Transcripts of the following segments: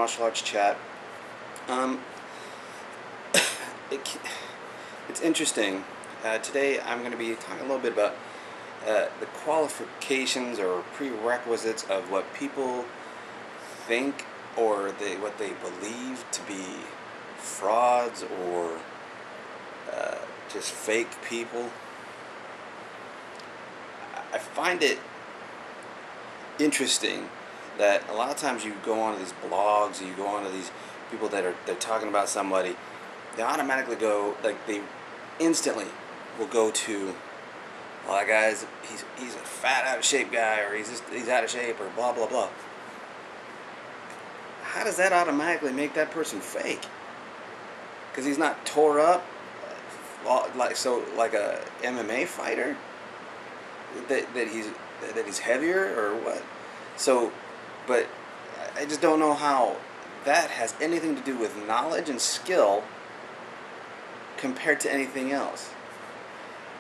Martial Arts Chat. Um, it, it's interesting. Today I'm going to be talking a little bit about the qualifications or prerequisites of what people think or what they believe to be frauds or just fake people. I find it interesting that a lot of times you go onto these blogs, or you go onto these people they're talking about somebody, they automatically go, like, they instantly will go to, well, that guy's he's a fat, out of shape guy, or he's out of shape, or blah blah blah. How does that automatically make that person fake? Because he's not tore up, like a MMA fighter, that he's heavier or what? So, but I just don't know how that has anything to do with knowledge and skill compared to anything else.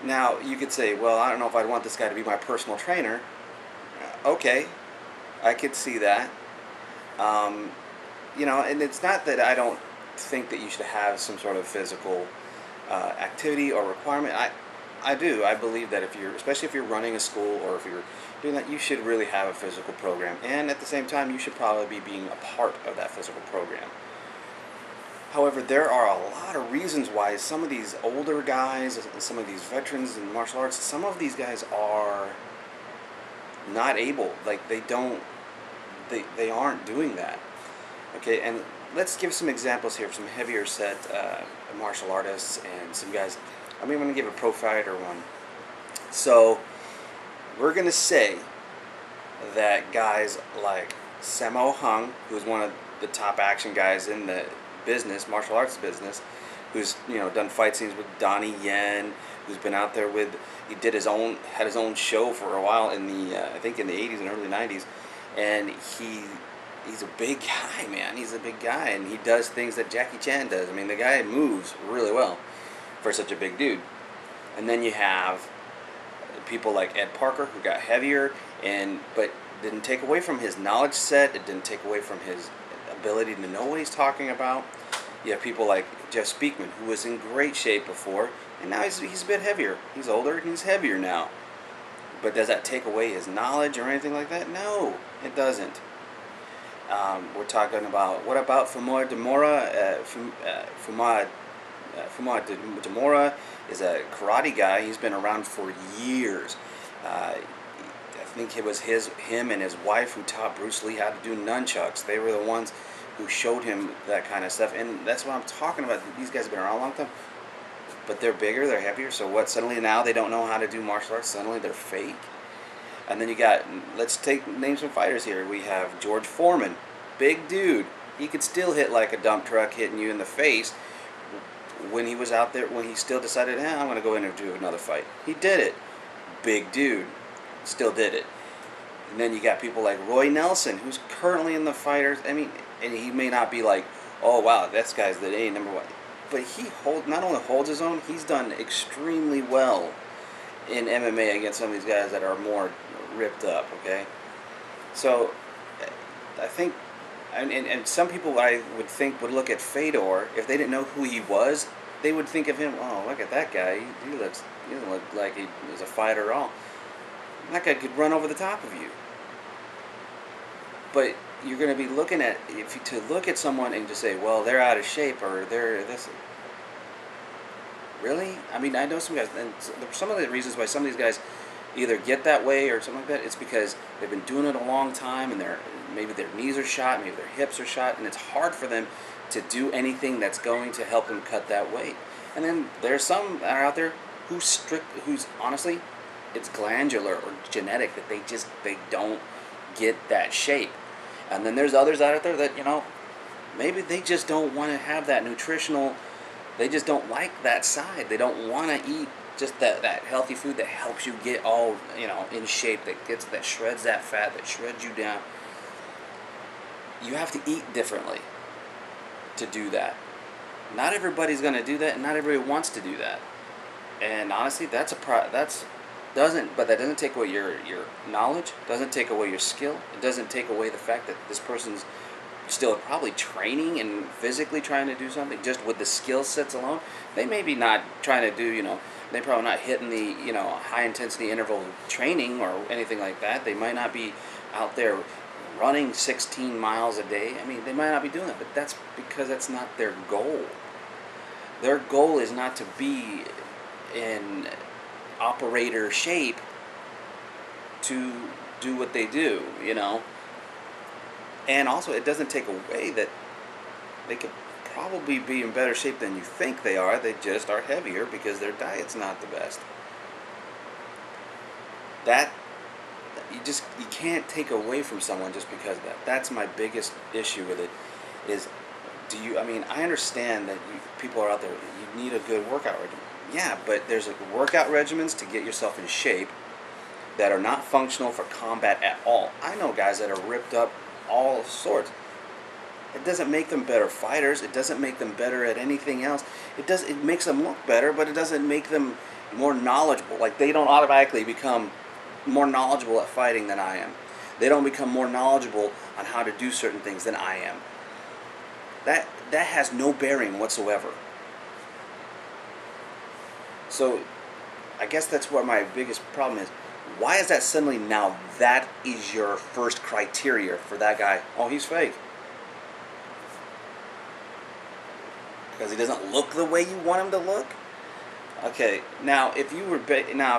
Now, you could say, well, I don't know if I'd want this guy to be my personal trainer. Okay, I could see that. And it's not that I don't think that you should have some sort of physical activity or requirement. I do. I believe that especially if you're running a school or if you're doing that, you should really have a physical program. And at the same time, you should probably be being a part of that physical program. However, there are a lot of reasons why some of these older guys, some of these veterans in martial arts, some of these guys are not able. Like, they aren't doing that. Okay, and let's give some examples here of some heavier set martial artists and some guys. I'm even going to give a pro fighter one. So, we're going to say that guys like Sammo Hung, who's one of the top action guys in the business, martial arts business, who's done fight scenes with Donnie Yen, who's been out there had his own show for a while in the I think in the 80s and early 90s, and he's a big guy, man. He's a big guy, and he does things that Jackie Chan does. I mean, the guy moves really well for such a big dude. And then you have people like Ed Parker, who got heavier, but didn't take away from his knowledge set. It didn't take away from his ability to know what he's talking about. You have people like Jeff Speakman, who was in great shape before, and now he's a bit heavier. He's older and he's heavier now. But does that take away his knowledge or anything like that? No, it doesn't. We're talking about, what about Fumar Demora? Fumar Demora is a karate guy. He's been around for years. I think it was him and his wife who taught Bruce Lee how to do nunchucks. They were the ones who showed him that kind of stuff. And that's what I'm talking about. These guys have been around a long time. But they're bigger, they're heavier. So what? Suddenly now they don't know how to do martial arts. Suddenly they're fake. And then you got, let's name some fighters here. We have George Foreman. Big dude. He could still hit like a dump truck hitting you in the face. When he was out there, when he still decided, I'm going to go in and do another fight. He did it. Big dude. Still did it. And then you got people like Roy Nelson, who's currently in the fighters. I mean, and he may not be like, oh wow, this guy's the number one. But he not only holds his own, he's done extremely well in MMA against some of these guys that are more ripped up, okay? So, I think, and some people I would think would look at Fedor, if they didn't know who he was, they would think of him, oh, look at that guy, he doesn't look like he was a fighter at all. That guy could run over the top of you. But you're going to be looking at, to look at someone and just say, well, they're out of shape, or they're this. Really? I mean, I know some guys, and some of the reasons why some of these guys either get that way or something like that, it's because they've been doing it a long time, and maybe their knees are shot, maybe their hips are shot, and it's hard for them to do anything that's going to help them cut that weight. And then there's some that are out there who's honestly, it's glandular or genetic, that they don't get that shape. And then there's others out there that, maybe they just don't want to have that nutritional, they just don't like that side. They don't want to eat just that healthy food that helps you get all, in shape, that shreds that fat, that shreds you down. You have to eat differently to do that. Not everybody's going to do that, and not everybody wants to do that. And honestly, that doesn't take away your knowledge, doesn't take away your skill. It doesn't take away the fact that this person's still probably training and physically trying to do something just with the skill sets alone. They may be not trying to do, they're probably not hitting the, high intensity interval training or anything like that. They might not be out there running 16 miles a day. I mean, they might not be doing that, but that's because that's not their goal. Their goal is not to be in operator shape to do what they do, And also, it doesn't take away that they could probably be in better shape than you think they are. They just are heavier because their diet's not the best. That you can't take away from someone just because of that. That's my biggest issue with it. Is I understand that people are out there. You need a good workout regimen. Yeah, but there's workout regimens to get yourself in shape that are not functional for combat at all. I know guys that are ripped up all sorts. It doesn't make them better fighters. It doesn't make them better at anything else. It makes them look better, but it doesn't make them more knowledgeable. Like, they don't automatically become more knowledgeable at fighting than I am. They don't become more knowledgeable on how to do certain things than I am. That has no bearing whatsoever. So I guess that's what my biggest problem is. Why is that suddenly now that is your first criteria for that guy? Oh, he's fake. Because he doesn't look the way you want him to look? Okay, now if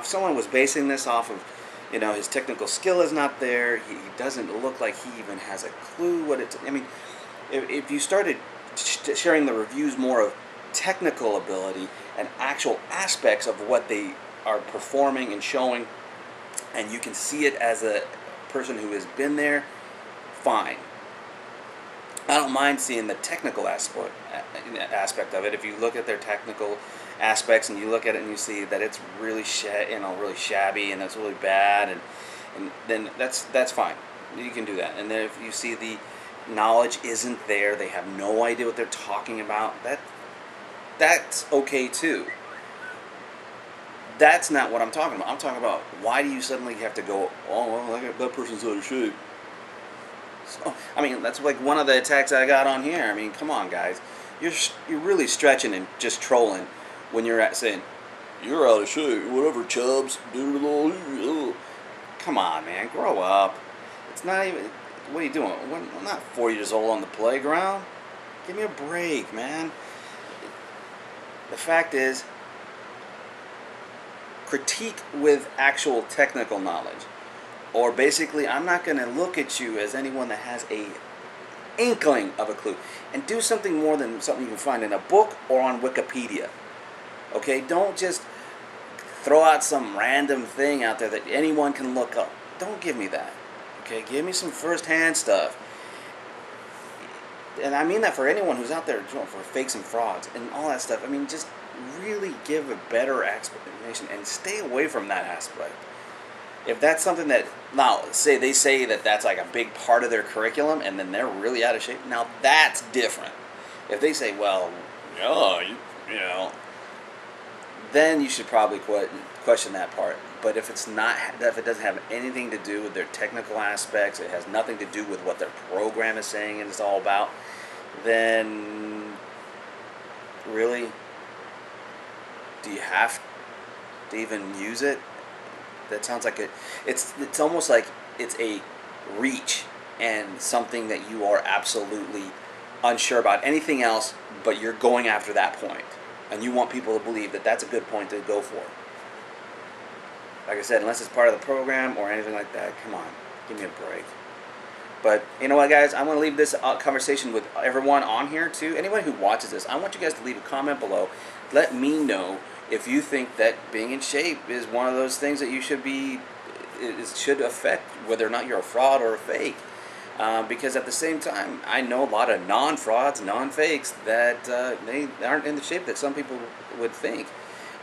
someone was basing this off of, his technical skill is not there, he doesn't look like he even has a clue what it's... if you started sharing the reviews more of technical ability and actual aspects of what they are performing and showing, and you can see it as a person who has been there, fine. I don't mind seeing the technical aspect of it. If you look at their technical aspects and you look at it and you see that it's really really shabby and it's really bad, and then that's fine. You can do that. And then if you see the knowledge isn't there, they have no idea what they're talking about, that's okay too. That's not what I'm talking about. I'm talking about, why do you suddenly have to go, oh, well, that person's out of shape. So, that's like one of the attacks I got on here. Come on, guys. You're really stretching and just trolling when you're saying, you're out of shape, whatever, Chubbs. Come on, man, grow up. It's not even, what are you doing? I'm not 4 years old on the playground. Give me a break, man. The fact is, critique with actual technical knowledge. Or basically, I'm not going to look at you as anyone that has a inkling of a clue. And do something more than something you can find in a book or on Wikipedia. Okay? Don't just throw out some random thing out there that anyone can look up. Don't give me that. Okay? Give me some first-hand stuff. And I mean that for anyone who's out there for fakes and frauds and all that stuff. Just really give a better explanation and stay away from that aspect. If that's something that, now, they say that that's like a big part of their curriculum and then they're really out of shape, now that's different. If they say, well, yeah, then you should probably question that part. But if it doesn't have anything to do with their technical aspects, it has nothing to do with what their program is saying and it's all about, then really, do you have to even use it? That sounds like it's almost like it's a reach and something that you are absolutely unsure about anything else, but you're going after that point. And you want people to believe that that's a good point to go for. Like I said, unless it's part of the program or anything like that, come on, give me a break. But you know what, guys? I want to leave this conversation with everyone on here, too. Anyone who watches this, I want you guys to leave a comment below. Let me know if you think that being in shape is one of those things that you should should affect whether or not you're a fraud or a fake. Because at the same time, I know a lot of non-frauds, non-fakes that they aren't in the shape that some people would think.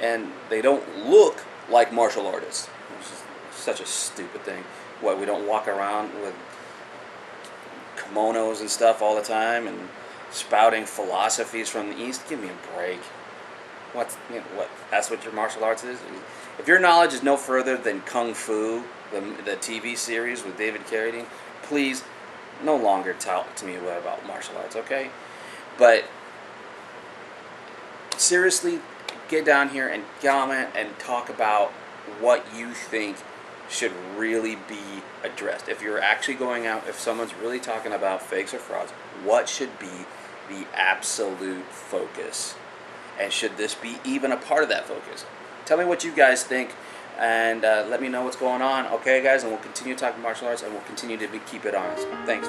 And they don't look like martial artists, which is such a stupid thing. What, we don't walk around with kimonos and stuff all the time and spouting philosophies from the East? Give me a break. What? That's what your martial arts is? If your knowledge is no further than Kung Fu, the TV series with David Carradine, please no longer talk to me about martial arts, okay? But seriously, get down here and comment and talk about what you think should really be addressed. If you're actually going out, if someone's really talking about fakes or frauds, what should be the absolute focus? And should this be even a part of that focus? Tell me what you guys think, and let me know what's going on. Okay, guys, and we'll continue talking martial arts, and we'll continue to keep it honest. Thanks.